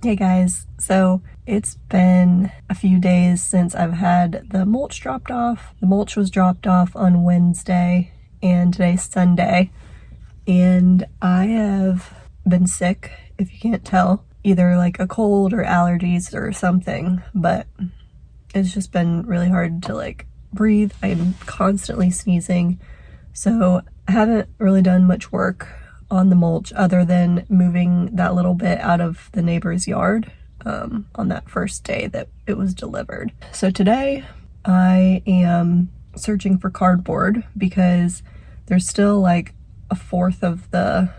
Hey guys, so it's been a few days since I've had the mulch dropped off. The mulch was dropped off on Wednesday and today's Sunday, and I have been sick, if you can't tell, either like a cold or allergies or something, but it's just been really hard to like breathe. I'm constantly sneezing, so I haven't really done much work on the mulch other than moving that little bit out of the neighbor's yard on that first day that it was delivered. So today I am searching for cardboard because there's still like a fourth of the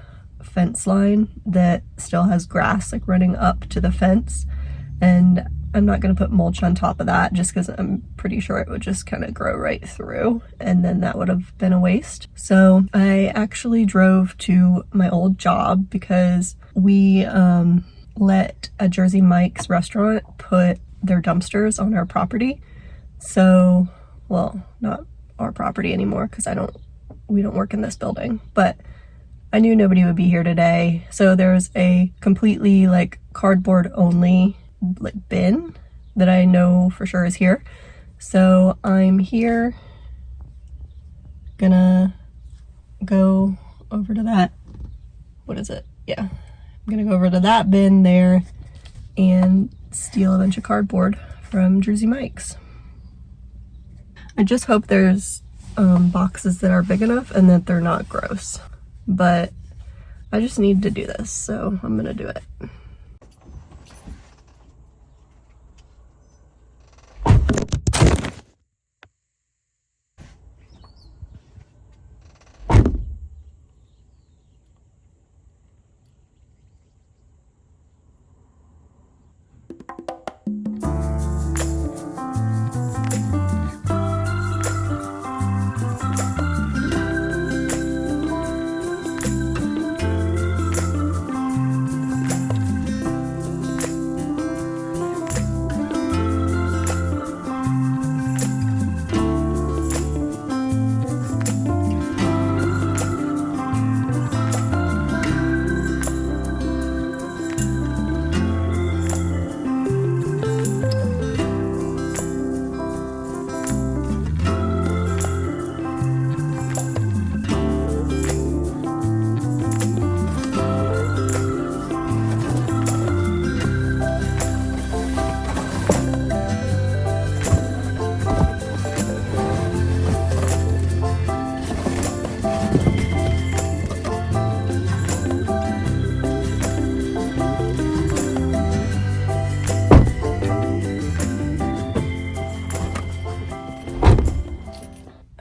fence line that still has grass like running up to the fence, and I'm not going to put mulch on top of that just because I'm pretty sure it would just kind of grow right through, and then that would have been a waste. So I actually drove to my old job because we let a Jersey Mike's restaurant put their dumpsters on our property. So, well, not our property anymore because we don't work in this building, but I knew nobody would be here today. So there's a completely like cardboard only like bin that I know for sure is here. So I'm here, gonna go over to that, what is it? Yeah, I'm gonna go over to that bin there and steal a bunch of cardboard from Jersey Mike's. I just hope there's boxes that are big enough and that they're not gross, but I just need to do this, so I'm gonna do it.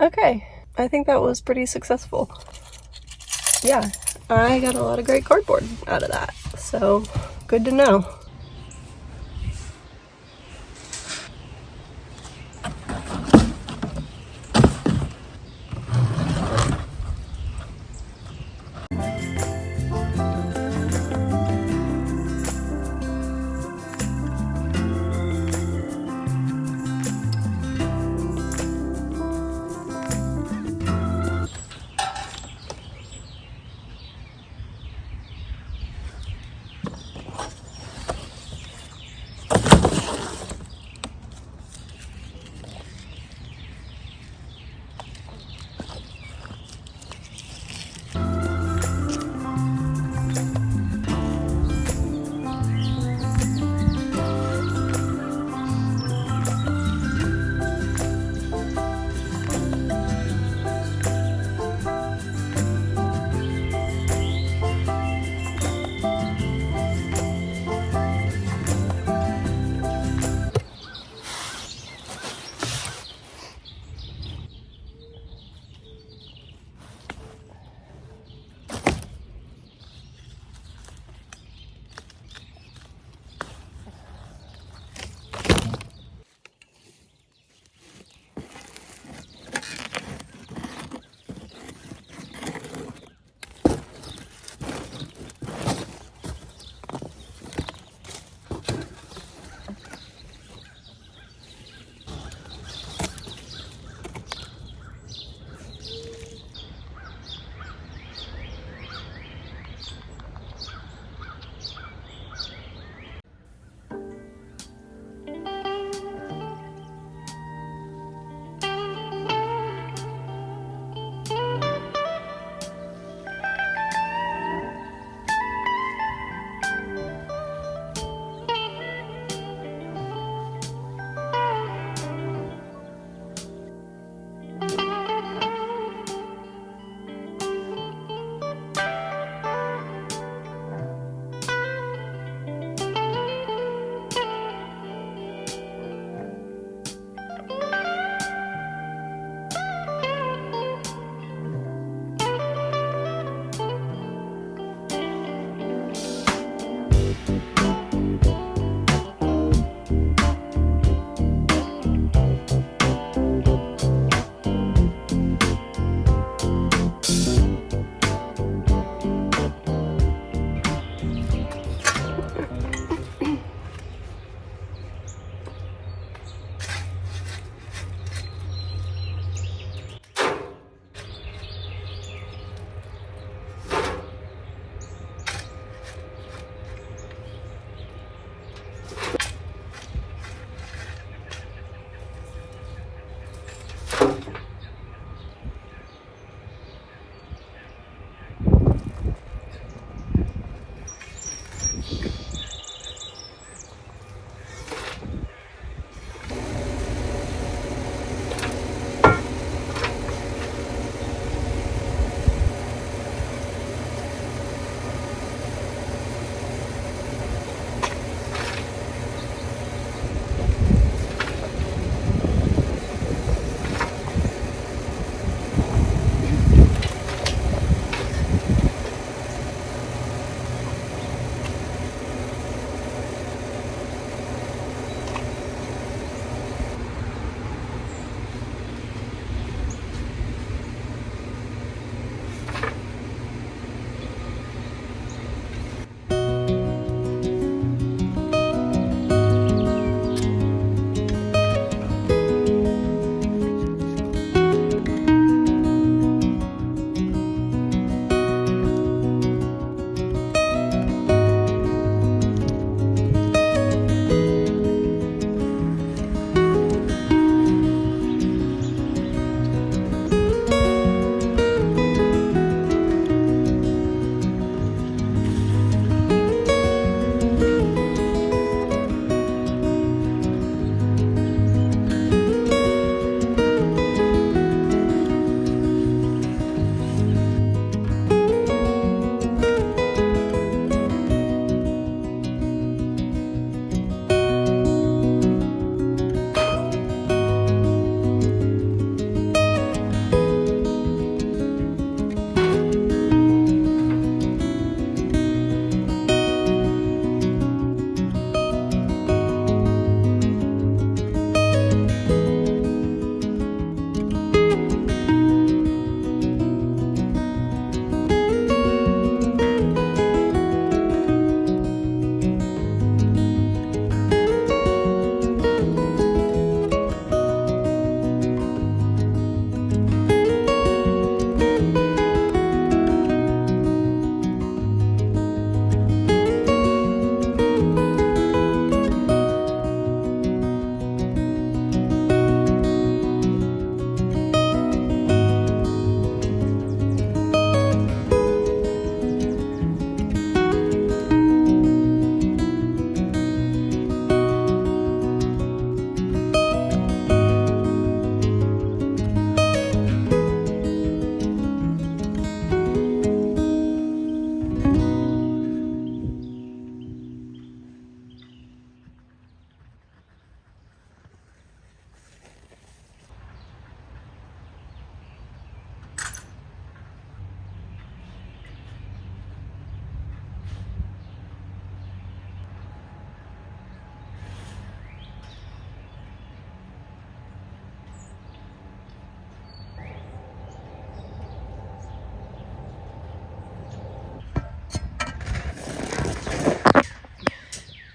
Okay, I think that was pretty successful. Yeah, I got a lot of great cardboard out of that, so good to know.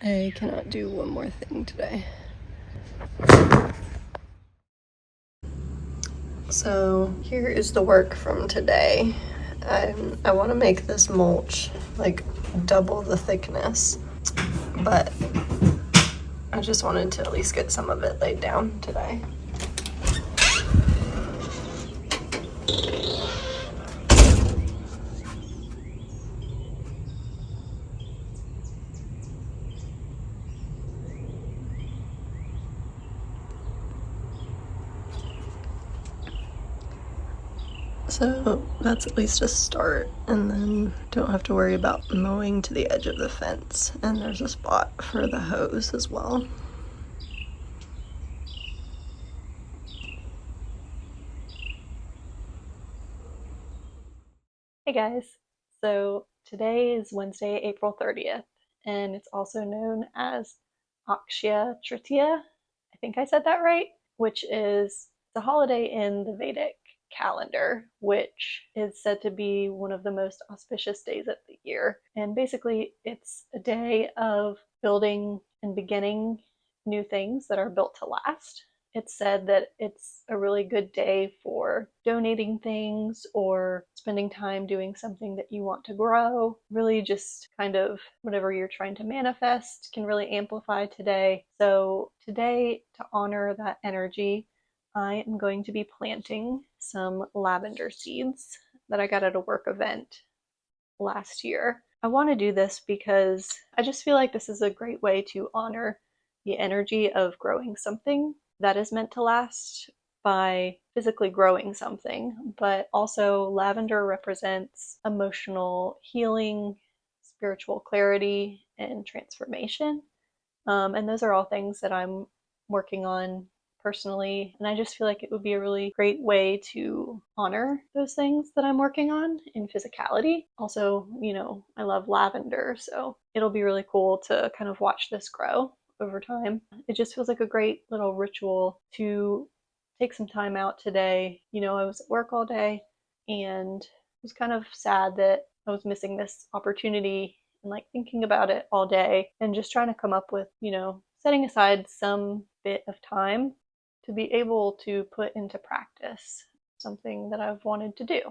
I cannot do one more thing today. So here is the work from today. I want to make this mulch like double the thickness, but I just wanted to at least get some of it laid down today. So that's at least a start, and then don't have to worry about mowing to the edge of the fence. And there's a spot for the hose as well. Hey guys, so today is Wednesday, April 30th, and it's also known as Akshaya Tritiya. I think I said that right, which is the holiday in the Vedic calendar, which is said to be one of the most auspicious days of the year. And basically, it's a day of building and beginning new things that are built to last. It's said that it's a really good day for donating things or spending time doing something that you want to grow. Really just kind of whatever you're trying to manifest can really amplify today. So today, to honor that energy, I am going to be planting some lavender seeds that I got at a work event last year. I want to do this because I just feel like this is a great way to honor the energy of growing something that is meant to last by physically growing something, but also lavender represents emotional healing, spiritual clarity, and transformation. And those are all things that I'm working on personally. And I just feel like it would be a really great way to honor those things that I'm working on in physicality. Also, I love lavender, so it'll be really cool to kind of watch this grow over time. It just feels like a great little ritual to take some time out today. I was at work all day and was kind of sad that I was missing this opportunity and like thinking about it all day and just trying to come up with, setting aside some bit of time to be able to put into practice something that I've wanted to do.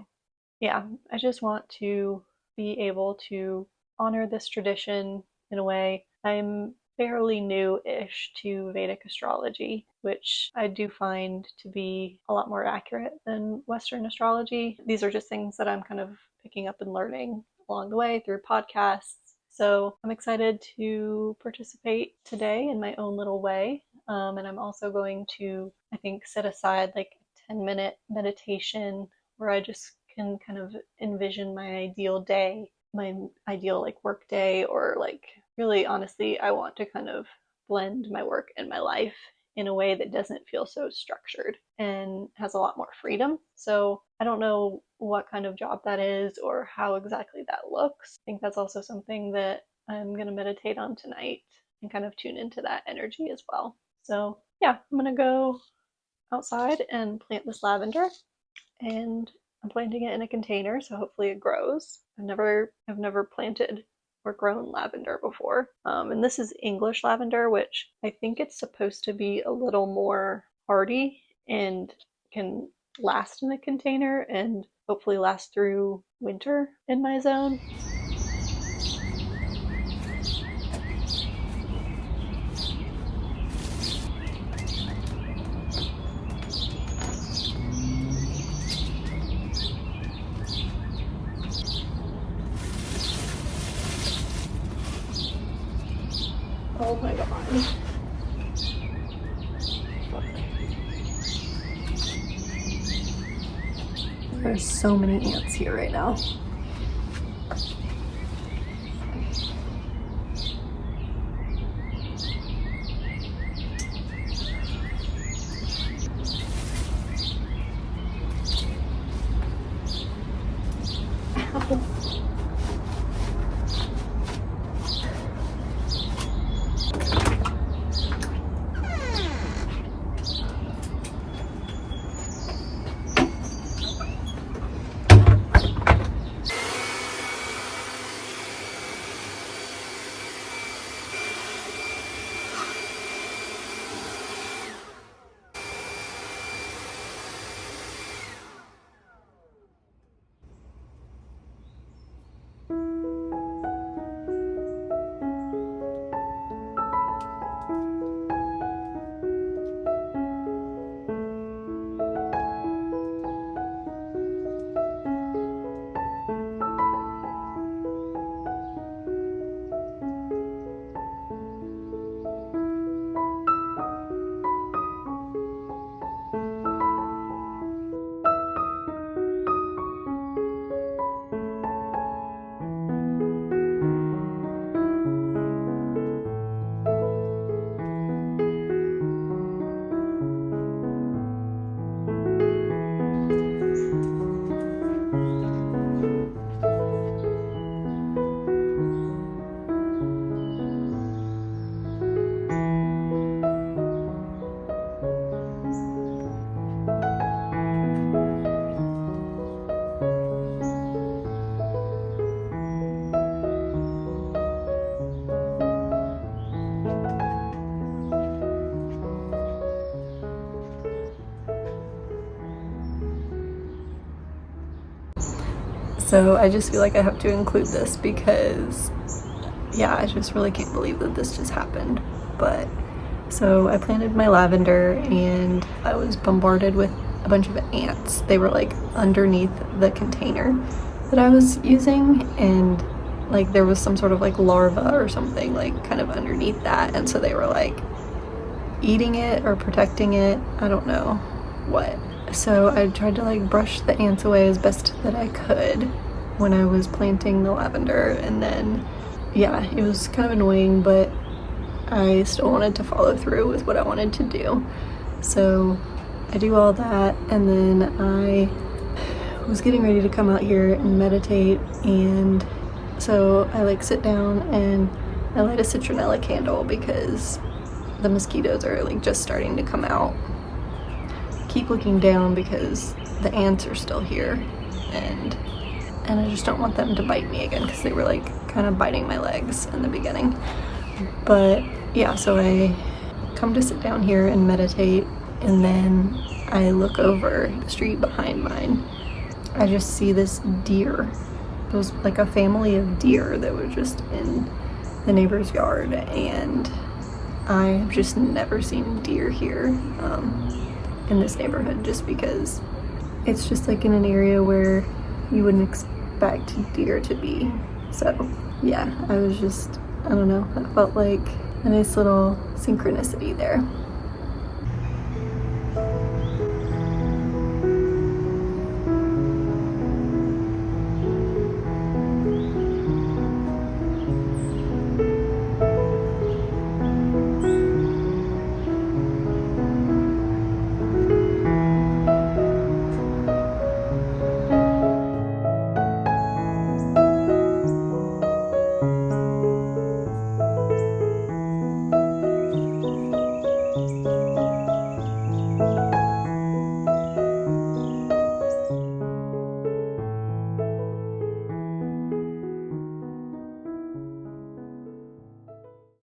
Yeah, I just want to be able to honor this tradition in a way. I'm fairly new-ish to Vedic astrology, which I do find to be a lot more accurate than Western astrology. These are just things that I'm kind of picking up and learning along the way through podcasts. So I'm excited to participate today in my own little way. And I'm also going to, I think, set aside like a 10-minute meditation where I just can kind of envision my ideal day, my ideal like work day, or like really honestly, I want to kind of blend my work and my life in a way that doesn't feel so structured and has a lot more freedom. So I don't know what kind of job that is or how exactly that looks. I think that's also something that I'm going to meditate on tonight and kind of tune into that energy as well. So yeah, I'm going to go outside and plant this lavender, and I'm planting it in a container, so hopefully it grows. I've never planted or grown lavender before. And this is English lavender, which I think it's supposed to be a little more hardy and can last in a container and hopefully last through winter in my zone. Oh my god. There's so many ants here right now. So I just feel like I have to include this because, yeah, I just really can't believe that this just happened. But so I planted my lavender and I was bombarded with a bunch of ants. They were like underneath the container that I was using, and like there was some sort of like larva or something like kind of underneath that, and so they were like eating it or protecting it. I don't know what. So I tried to like brush the ants away as best that I could when I was planting the lavender, and then yeah, it was kind of annoying, but I still wanted to follow through with what I wanted to do. So I do all that, and then I was getting ready to come out here and meditate, and so I like sit down and I light a citronella candle because the mosquitoes are like just starting to come out. Keep looking down because the ants are still here, and I just don't want them to bite me again because they were like kind of biting my legs in the beginning. But yeah, so I come to sit down here and meditate, and then I look over the street behind mine. I just see this deer. It was like a family of deer that were just in the neighbor's yard, and I've just never seen deer here in this neighborhood, just because it's just like in an area where you wouldn't expect deer to be. So yeah, I was just, I don't know, I felt like a nice little synchronicity there.